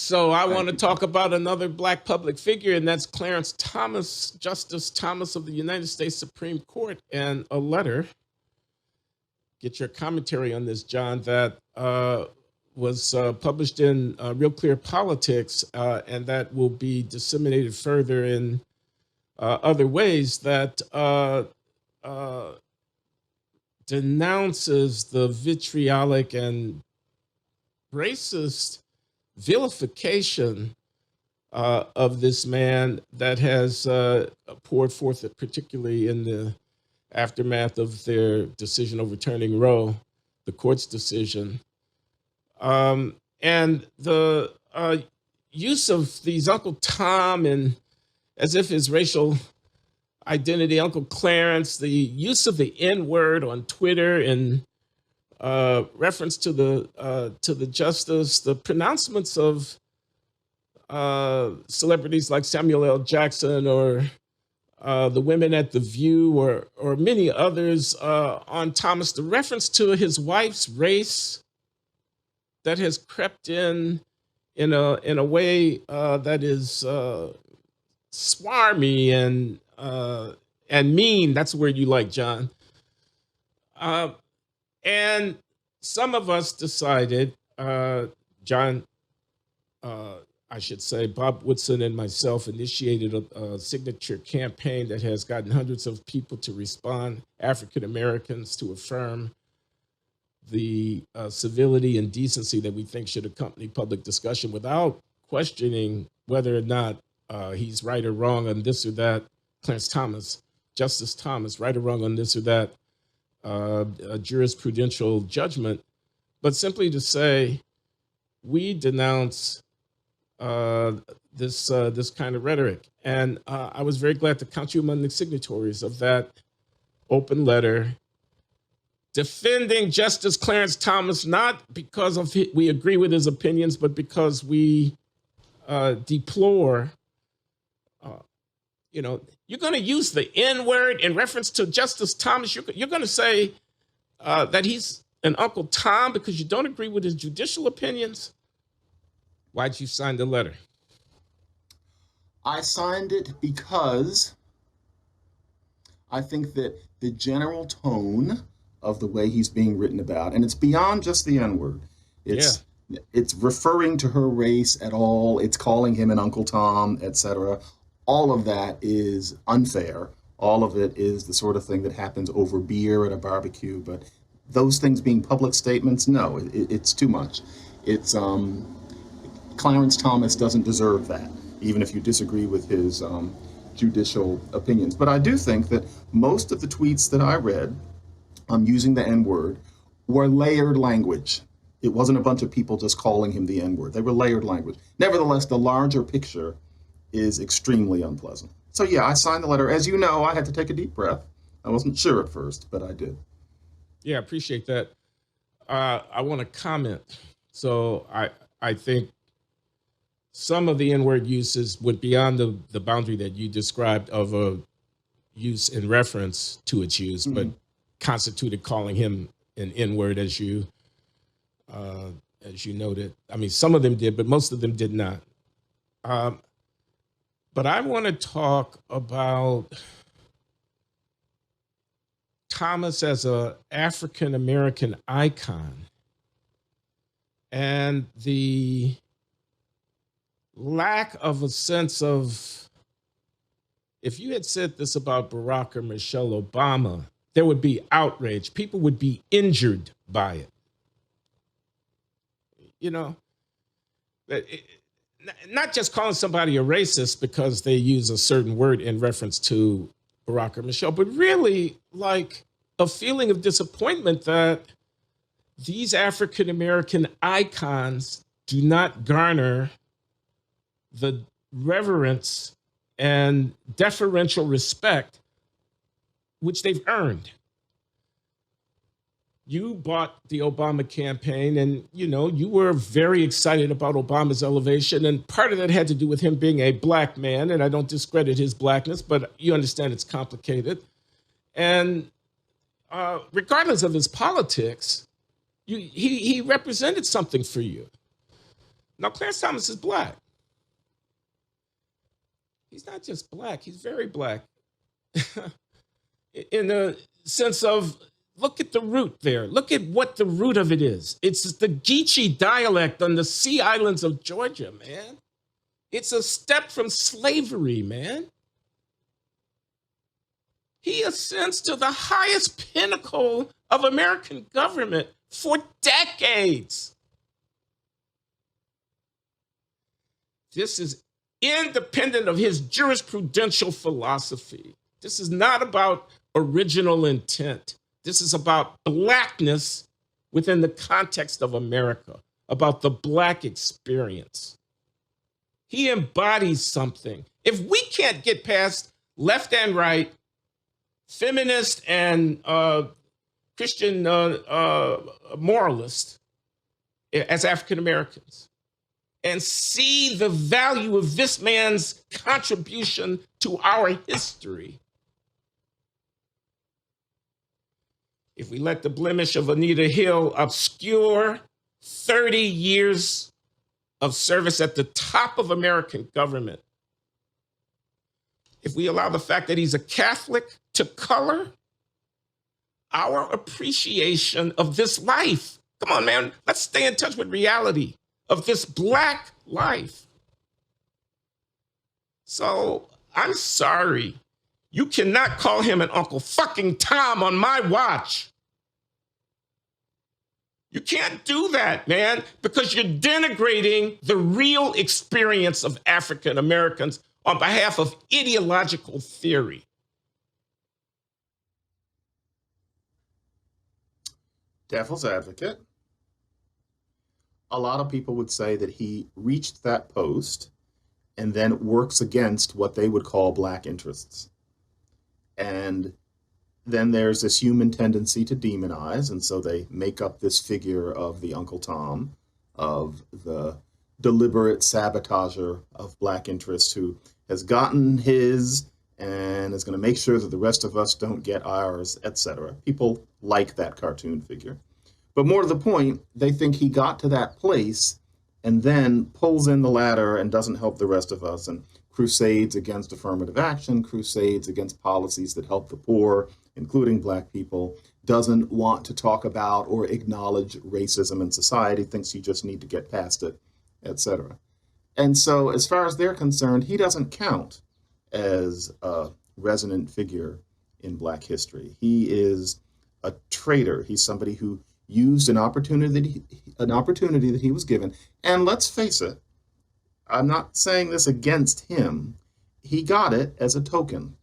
So I want Thank to you. talk about another black public figure, and that's Clarence Thomas, Justice Thomas of the United States Supreme Court, and a letter. Get your commentary on this, John, that was published in Real Clear Politics, and that will be disseminated further in other ways, that denounces the vitriolic and racist vilification of this man that has poured forth, particularly in the aftermath of their decision overturning Roe, the court's decision. And the use of these Uncle Tom and as if his racial identity, Uncle Clarence, the use of the N-word on Twitter and reference to the justice, the pronouncements of celebrities like Samuel L. Jackson or the women at The View or many others on Thomas, the reference to his wife's race that has crept in a way that is swarmy and mean. That's the word you like, John. And some of us decided, John, I should say, Bob Woodson and myself initiated a signature campaign that has gotten hundreds of people to respond, African Americans, to affirm the civility and decency that we think should accompany public discussion without questioning whether or not he's right or wrong on this or that. Clarence Thomas, Justice Thomas, right or wrong on this or that jurisprudential judgment, but simply to say we denounce this kind of rhetoric. And I was very glad to count you among the signatories of that open letter defending Justice Clarence Thomas, not because we agree with his opinions, but because we deplore, you're going to use the N-word in reference to Justice Thomas. You're going to say that he's an Uncle Tom because you don't agree with his judicial opinions. Why'd you sign the letter? I signed it because I think that the general tone of the way he's being written about, and it's beyond just the N-word. It's referring to her race at all. It's calling him an Uncle Tom, etc. All of that is unfair. All of it is the sort of thing that happens over beer at a barbecue. But those things being public statements, no, it's too much. It's Clarence Thomas doesn't deserve that, even if you disagree with his judicial opinions. But I do think that most of the tweets that I read using the N-word were layered language. It wasn't a bunch of people just calling him the N-word. They were layered language. Nevertheless, the larger picture is extremely unpleasant. So yeah, I signed the letter. As you know, I had to take a deep breath. I wasn't sure at first, but I did. Yeah, I appreciate that. I want to comment. So I think some of the N-word uses went beyond the boundary that you described of a use in reference to its use, but constituted calling him an N-word as you noted. I mean, some of them did, but most of them did not. But I want to talk about Thomas as an African-American icon and the lack of a sense of, if you had said this about Barack or Michelle Obama, there would be outrage. People would be injured by it. Not just calling somebody a racist because they use a certain word in reference to Barack or Michelle, but really like a feeling of disappointment that these African-American icons do not garner the reverence and deferential respect which they've earned. You bought the Obama campaign and, you were very excited about Obama's elevation. And part of that had to do with him being a black man. And I don't discredit his blackness, but you understand it's complicated. And regardless of his politics, he represented something for you. Now, Clarence Thomas is black. He's not just black, he's very black. In the sense of, look at the root there. Look at what the root of it is. It's the Geechee dialect on the Sea Islands of Georgia, man. It's a step from slavery, man. He ascends to the highest pinnacle of American government for decades. This is independent of his jurisprudential philosophy. This is not about original intent. This is about blackness within the context of America, about the black experience. He embodies something. If we can't get past left and right, feminist and Christian moralist as African Americans, and see the value of this man's contribution to our history, if we let the blemish of Anita Hill obscure 30 years of service at the top of American government, if we allow the fact that he's a Catholic to color our appreciation of this life. Come on, man, let's stay in touch with reality of this black life. So I'm sorry. You cannot call him an Uncle fucking Tom on my watch. You can't do that, man, because you're denigrating the real experience of African Americans on behalf of ideological theory. Devil's advocate. A lot of people would say that he reached that post and then works against what they would call black interests. And then there's this human tendency to demonize, and so they make up this figure of the Uncle Tom, of the deliberate sabotager of black interests who has gotten his and is going to make sure that the rest of us don't get ours, etc. People like that cartoon figure. But more to the point, they think he got to that place and then pulls in the ladder and doesn't help the rest of us, and crusades against affirmative action, crusades against policies that help the poor, including black people, doesn't want to talk about or acknowledge racism in society, thinks you just need to get past it, etc. And so as far as they're concerned, he doesn't count as a resonant figure in black history. He is a traitor. He's somebody who used an opportunity that he was given. And let's face it, I'm not saying this against him. He got it as a token.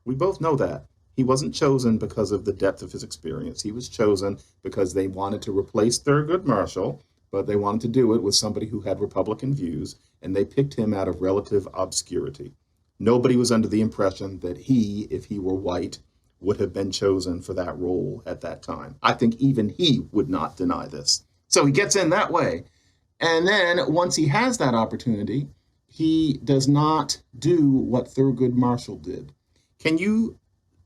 We both know that. He wasn't chosen because of the depth of his experience. He was chosen because they wanted to replace Thurgood Marshall, but they wanted to do it with somebody who had Republican views, and they picked him out of relative obscurity. Nobody was under the impression that he, if he were white, would have been chosen for that role at that time. I think even he would not deny this. So he gets in that way. And then once he has that opportunity, he does not do what Thurgood Marshall did. Can you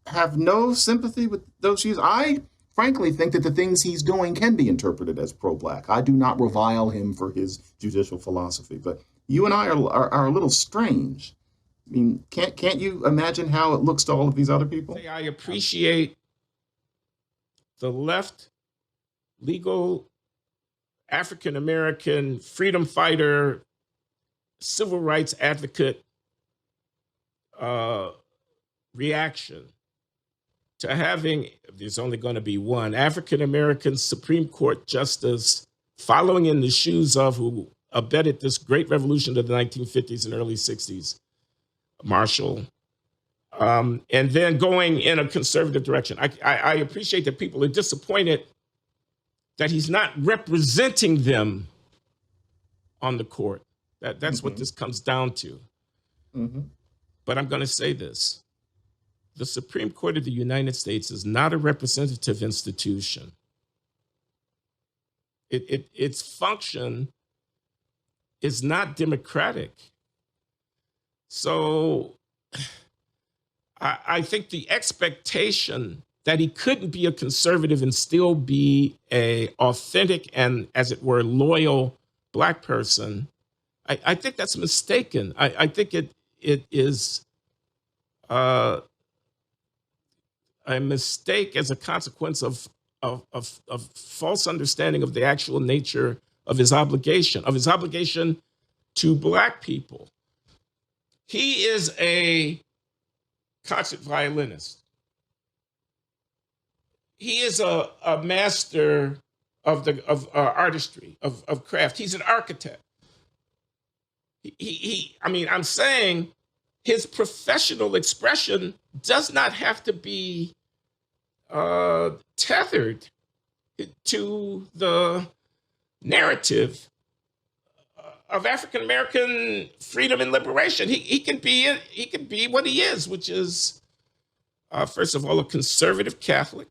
have no sympathy with those views? I frankly think that the things he's doing can be interpreted as pro-black. I do not revile him for his judicial philosophy, but you and I are a little strange. I mean, can't you imagine how it looks to all of these other people? I appreciate the left legal African-American freedom fighter, civil rights advocate reaction to having, there's only going to be one, African-American Supreme Court justice following in the shoes of who abetted this great revolution of the 1950s and early 60s, Marshall, and then going in a conservative direction. I appreciate that people are disappointed that he's not representing them on the court. That's what this comes down to. But I'm going to say this. The Supreme Court of the United States is not a representative institution. Its function is not democratic. So I think the expectation that he couldn't be a conservative and still be a authentic and, as it were, loyal black person, I think that's mistaken. I think it is a mistake as a consequence of false understanding of the actual nature of his obligation to black people. He is a concert violinist. He is a master of artistry, of craft. He's an architect. I'm saying his professional expression does not have to be tethered to the narrative of African American freedom and liberation. He can be what he is, which is first of all a conservative Catholic.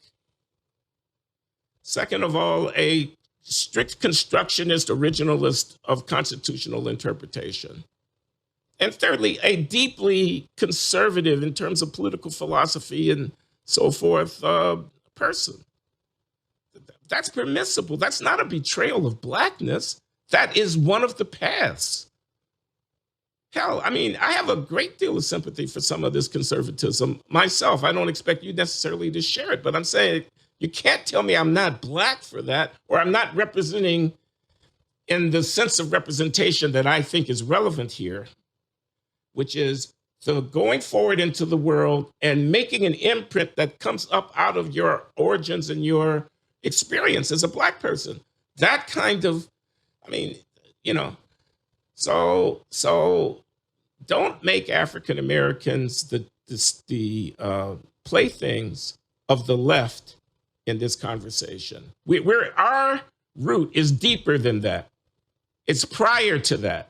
Second of all, a strict constructionist originalist of constitutional interpretation. And thirdly, a deeply conservative in terms of political philosophy and so forth person. That's permissible. That's not a betrayal of blackness. That is one of the paths. Hell, I have a great deal of sympathy for some of this conservatism myself. I don't expect you necessarily to share it, but I'm saying you can't tell me I'm not black for that, or I'm not representing in the sense of representation that I think is relevant here, which is the going forward into the world and making an imprint that comes up out of your origins and your experience as a black person. That kind of, so don't make African Americans the playthings of the left in this conversation. Our root is deeper than that. It's prior to that.